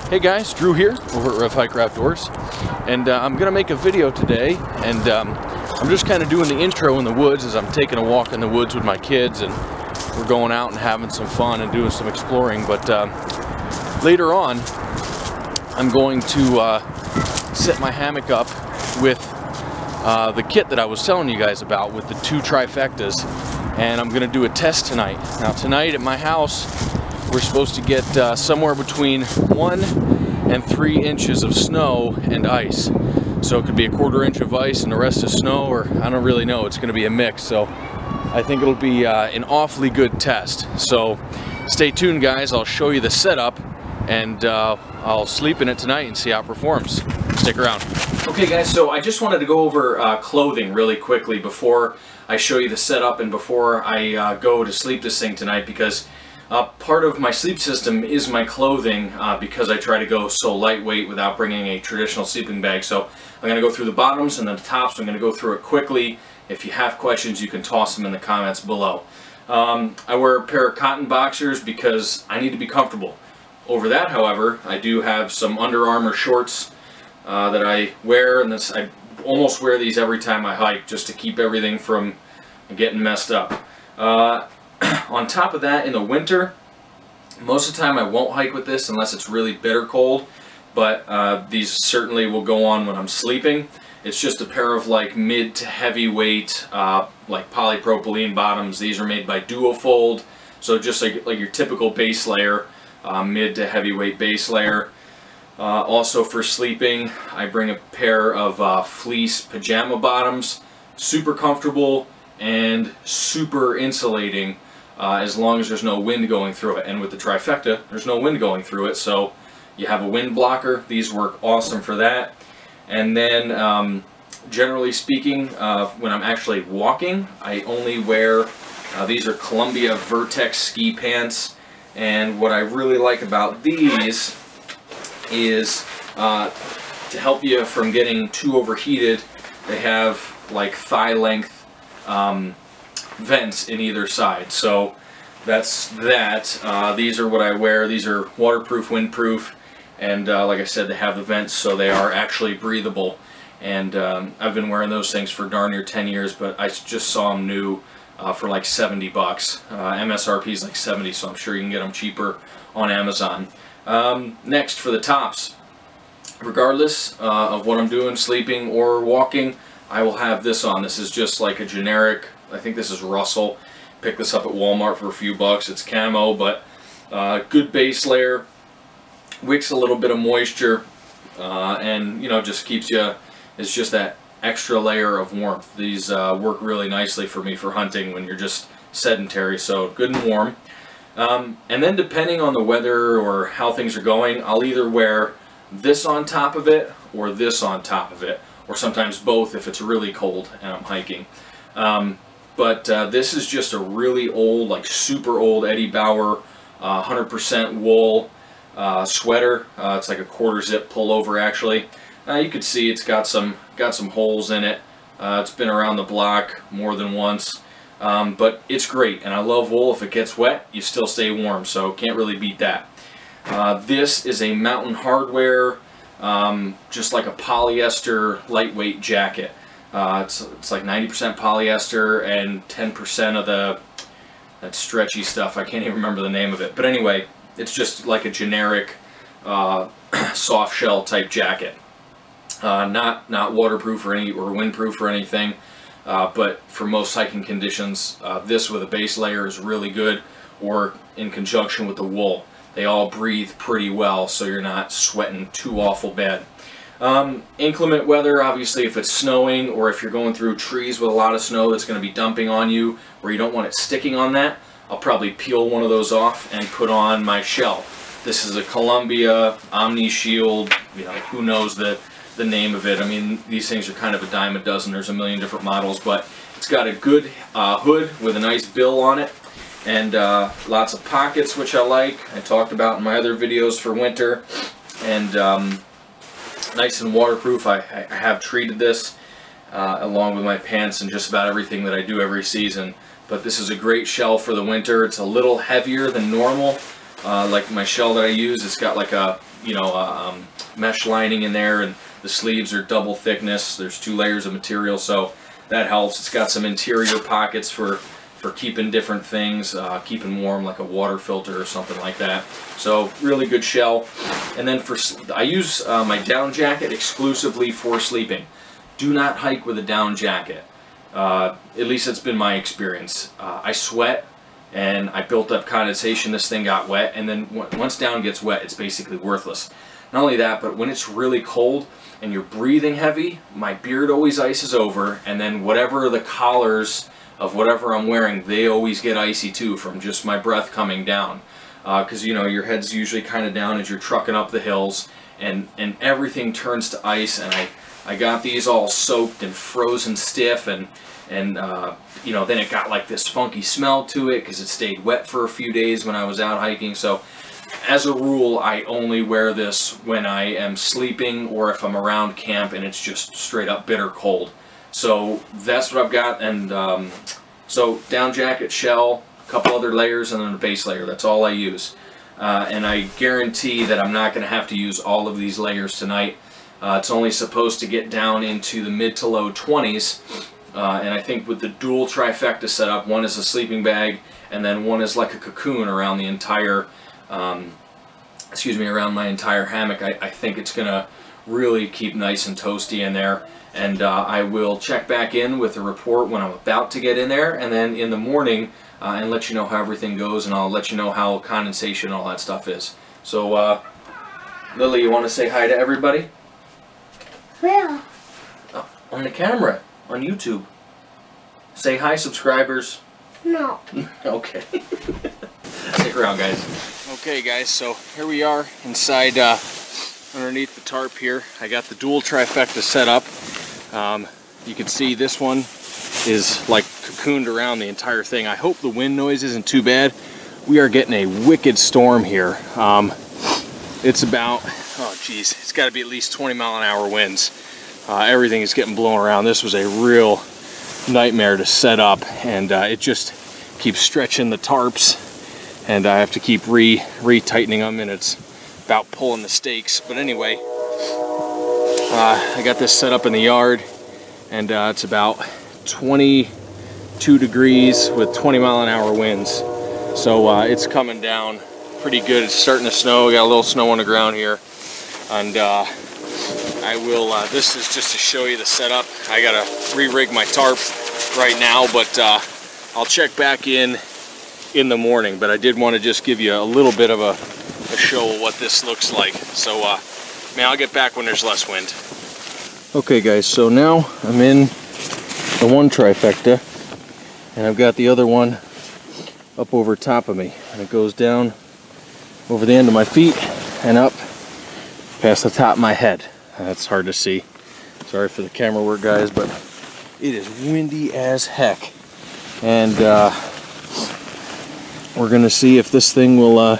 Hey guys, Drew here over at RevHiker Outdoors, and I'm going to make a video today, and I'm just kind of doing the intro in the woods as I'm taking a walk in the woods with my kids, and we're going out and having some fun and doing some exploring. But later on, I'm going to set my hammock up with the kit that I was telling you guys about with the 2 Trifectas, and I'm going to do a test tonight. Now tonight at my house, we're supposed to get somewhere between 1 and 3 inches of snow and ice. So it could be a 1/4 inch of ice and the rest is snow, or I don't really know. It's going to be a mix. So I think it'll be an awfully good test. So stay tuned, guys. I'll show you the setup, and I'll sleep in it tonight and see how it performs. Stick around. Okay, guys. So I just wanted to go over clothing really quickly before I show you the setup and before I go to sleep this thing tonight, because part of my sleep system is my clothing, because I try to go so lightweight without bringing a traditional sleeping bag. So I'm going to go through the bottoms and then the tops. I'm going to go through it quickly. If you have questions, you can toss them in the comments below. I wear a pair of cotton boxers because I need to be comfortable. Over that, however, I do have some Under Armour shorts that I wear, and I almost wear these every time I hike just to keep everything from getting messed up. On top of that, in the winter, most of the time I won't hike with this unless it's really bitter cold, but these certainly will go on when I'm sleeping. It's just a pair of like mid to heavyweight like polypropylene bottoms. These are made by Duofold, so just like your typical base layer, mid to heavyweight base layer. Also for sleeping, I bring a pair of fleece pajama bottoms, super comfortable and super insulating, as long as there's no wind going through it. And with the Trifecta, there's no wind going through it, so you have a wind blocker. These work awesome for that. And then generally speaking, when I'm actually walking, I only wear these are Columbia Vertex ski pants, and what I really like about these is to help you from getting too overheated, they have like thigh length vents in either side. So that's that. These are what I wear. These are waterproof, windproof, and like I said, they have the vents, so they are actually breathable. And I've been wearing those things for darn near 10 years, but I just saw them new for like 70 bucks. MSRP is like 70, so I'm sure you can get them cheaper on Amazon. Next, for the tops, regardless of what I'm doing, sleeping or walking, I will have this on. This is just like a generic, I think this is Russell. Picked this up at Walmart for a few bucks. It's camo, but good base layer, wicks a little bit of moisture, and you know, just keeps you, it's just that extra layer of warmth. These work really nicely for me for hunting when you're just sedentary, so good and warm. And then depending on the weather or how things are going, I'll either wear this on top of it or this on top of it, or sometimes both if it's really cold and I'm hiking. But this is just a really old, like super old Eddie Bauer 100% wool sweater. It's like a 1/4 zip pullover actually. You can see it's got some holes in it. It's been around the block more than once, but it's great, and I love wool. If it gets wet, you still stay warm, so can't really beat that. This is a Mountain Hardwear, just like a polyester lightweight jacket. It's like 90% polyester and 10% of that stretchy stuff. I can't even remember the name of it. But anyway, it's just like a generic soft shell type jacket. Not waterproof or windproof or anything. But for most hiking conditions, this with a base layer is really good, or in conjunction with the wool. They all breathe pretty well, so you're not sweating too awful bad. Inclement weather, obviously if it's snowing or if you're going through trees with a lot of snow that's going to be dumping on you where you don't want it sticking on that, I'll probably peel one of those off and put on my shell. This is a Columbia Omni Shield, you know, who knows the name of it. I mean, these things are kind of a dime a dozen. There's a million different models, but it's got a good hood with a nice bill on it, and lots of pockets, which I like. I talked about in my other videos for winter, and nice and waterproof. I have treated this along with my pants and just about everything that I do every season. But this is a great shell for the winter. It's a little heavier than normal. Like my shell that I use, it's got like a mesh lining in there, and the sleeves are double thickness. There's 2 layers of material, so that helps. It's got some interior pockets for keeping different things, keeping warm, like a water filter or something like that. So really good shell. And then I use my down jacket exclusively for sleeping. Do not hike with a down jacket. At least it's been my experience. I sweat and I built up condensation. This thing got wet, and then once down gets wet, it's basically worthless. Not only that, but when it's really cold and you're breathing heavy, my beard always ices over, and then whatever the collars of whatever I'm wearing, they always get icy too from just my breath coming down. Because your head's usually kind of down as you're trucking up the hills, and everything turns to ice, and I got these all soaked and frozen stiff, and then it got like this funky smell to it because it stayed wet for a few days when I was out hiking. So as a rule, I only wear this when I am sleeping or if I'm around camp and it's just straight up bitter cold. So that's what I've got. And so down jacket, shell, a couple other layers, and then a base layer. That's all I use. And I guarantee that I'm not going to have to use all of these layers tonight. It's only supposed to get down into the mid to low 20s. And I think with the dual trifecta setup, one is a sleeping bag and then one is like a cocoon around the entire around my entire hammock. I think it's gonna really keep nice and toasty in there, and I will check back in with a report when I'm about to get in there, and then in the morning and let you know how everything goes, and I'll let you know how condensation and all that stuff is. So Lily, you want to say hi to everybody? Where? On the camera, on YouTube. Say hi, subscribers. No. Okay. Stick around, guys. Okay, guys, so here we are inside underneath the tarp here. I got the dual trifecta set up. You can see this one is like cocooned around the entire thing. I hope the wind noise isn't too bad. We are getting a wicked storm here. It's about, oh geez, it's got to be at least 20-mile-an-hour winds. Everything is getting blown around. This was a real nightmare to set up, and it just keeps stretching the tarps, and I have to keep re-tightening them, and it's about pulling the stakes. But anyway, I got this set up in the yard, and it's about 22 degrees with 20-mile-an-hour winds. So it's coming down pretty good. It's starting to snow. We got a little snow on the ground here, and I will, this is just to show you the setup. I gotta re-rig my tarp right now, but I'll check back in the morning. But I did want to just give you a little bit of a show of what this looks like. So, man, I'll get back when there's less wind. Okay, guys, so now I'm in the one trifecta, and I've got the other one up over top of me, and it goes down over the end of my feet and up past the top of my head. That's hard to see. Sorry for the camera work, guys, but it is windy as heck. And we're gonna see if this thing will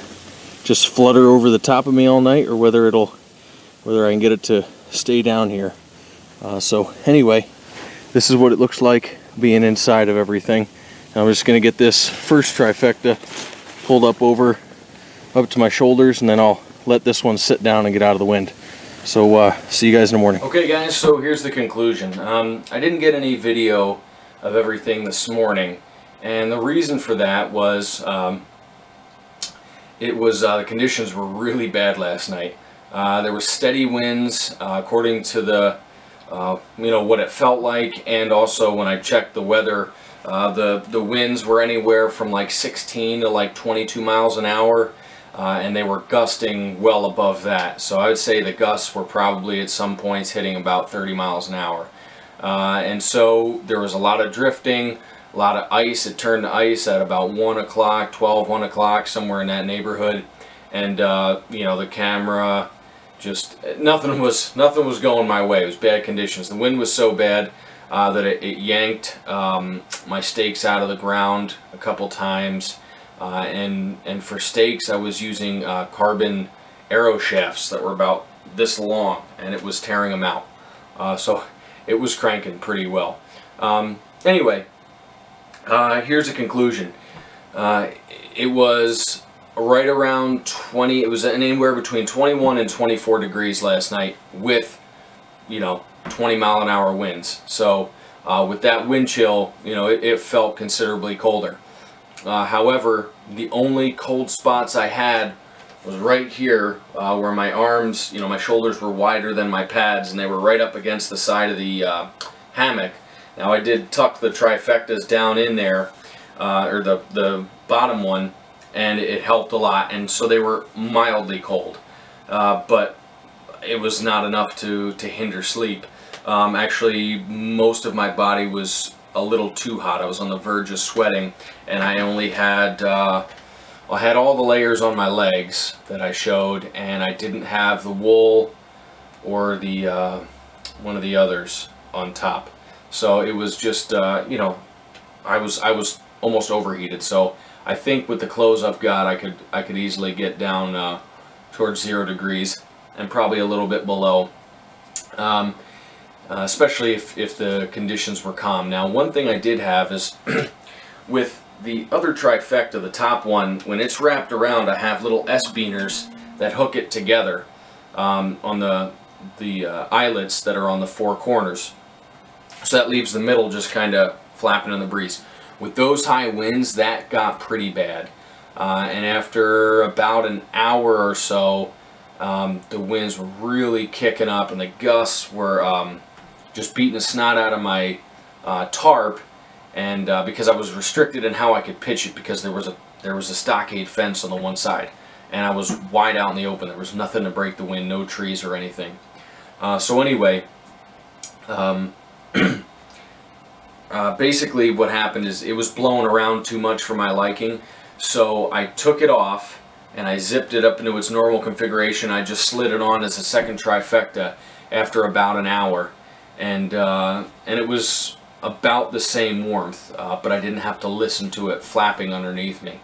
just flutter over the top of me all night, or whether I can get it to stay down here. So anyway, this is what it looks like being inside of everything. And I'm just gonna get this first trifecta pulled up to my shoulders, and then I'll let this one sit down and get out of the wind. So see you guys in the morning. Okay, guys, so here's the conclusion. I didn't get any video of everything this morning, and the reason for that was the conditions were really bad last night. There were steady winds according to the what it felt like, and also when I checked the weather, the winds were anywhere from like 16 to like 22 miles an hour. And they were gusting well above that. So I would say the gusts were probably at some points hitting about 30 miles an hour. And so there was a lot of drifting, a lot of ice. It turned to ice at about 1 o'clock, 1 o'clock, somewhere in that neighborhood. And the camera, just nothing was going my way. It was bad conditions. The wind was so bad that it yanked my stakes out of the ground a couple times. And for stakes, I was using carbon arrow shafts that were about this long, and it was tearing them out. So it was cranking pretty well. Anyway, here's a conclusion. It was right around 20, it was anywhere between 21 and 24 degrees last night with, you know, 20-mile-an-hour winds. So with that wind chill, you know, it felt considerably colder. However, the only cold spots I had was right here where my arms, you know, my shoulders were wider than my pads, and they were right up against the side of the hammock. Now I did tuck the trifectas down in there, or the bottom one, and it helped a lot, and so they were mildly cold, but it was not enough to hinder sleep. Actually, most of my body was a little too hot. I was on the verge of sweating, and I only had I had all the layers on my legs that I showed, and I didn't have the wool or the one of the others on top. So it was just you know, I was almost overheated. So I think with the clothes I've got, I could easily get down towards 0 degrees and probably a little bit below. Especially if the conditions were calm. Now, one thing I did have is with the other trifecta, the top one, when it's wrapped around, I have little S-beaners that hook it together on the eyelets that are on the 4 corners. So that leaves the middle just kind of flapping in the breeze. With those high winds, that got pretty bad. And after about an hour or so, the winds were really kicking up, and the gusts were just beating the snot out of my tarp, and because I was restricted in how I could pitch it, because there was a stockade fence on the one side, and I was wide out in the open. There was nothing to break the wind, no trees or anything. So anyway, basically what happened is it was blowing around too much for my liking, so I took it off and I zipped it up into its normal configuration. I just slid it on as a second trifecta after about an hour. And it was about the same warmth, but I didn't have to listen to it flapping underneath me.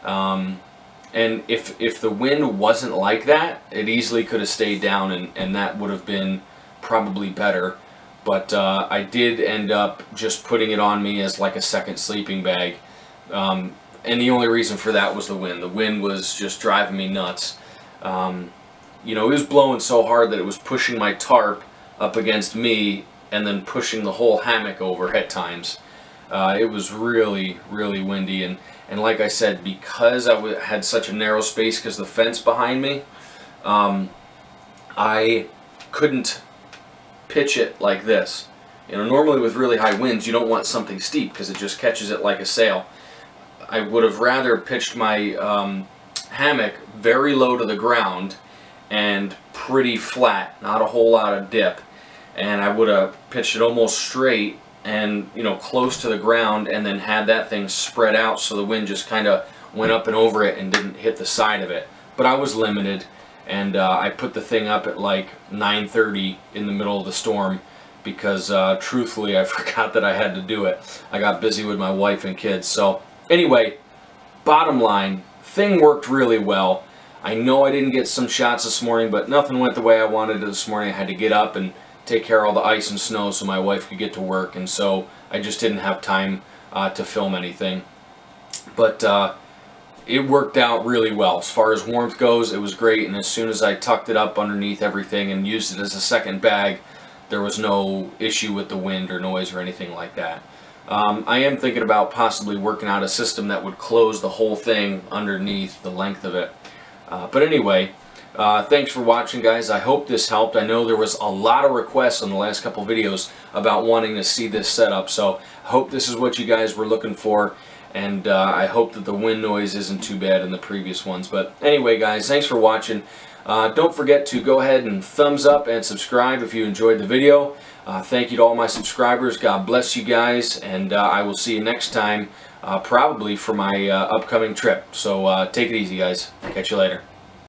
And if the wind wasn't like that, it easily could have stayed down, and that would have been probably better. But I did end up just putting it on me as like a second sleeping bag. And the only reason for that was the wind. The wind was just driving me nuts. You know, it was blowing so hard that it was pushing my tarp up against me and then pushing the whole hammock over at times. It was really, really windy, and like I said, because I had such a narrow space because the fence behind me, I couldn't pitch it like this. You know, normally with really high winds, you don't want something steep because it just catches it like a sail. I would have rather pitched my hammock very low to the ground and pretty flat, not a whole lot of dip. And I would have pitched it almost straight and, you know, close to the ground, and then had that thing spread out so the wind just kind of went up and over it and didn't hit the side of it. But I was limited, and I put the thing up at like 9:30 in the middle of the storm because truthfully I forgot that I had to do it. I got busy with my wife and kids. So anyway, bottom line, thing worked really well. I know I didn't get some shots this morning, but nothing went the way I wanted it this morning. I had to get up and take care of all the ice and snow so my wife could get to work, and so I just didn't have time to film anything. But it worked out really well. As far as warmth goes, it was great, and as soon as I tucked it up underneath everything and used it as a second bag, there was no issue with the wind or noise or anything like that. I am thinking about possibly working out a system that would close the whole thing underneath the length of it. But anyway, thanks for watching, guys. I hope this helped. I know there was a lot of requests on the last couple videos about wanting to see this setup, so I hope this is what you guys were looking for, and I hope that the wind noise isn't too bad in the previous ones. But anyway, guys, thanks for watching. Don't forget to go ahead and thumbs up and subscribe if you enjoyed the video. Thank you to all my subscribers. God bless you guys, and I will see you next time, probably for my upcoming trip. So take it easy, guys. Catch you later.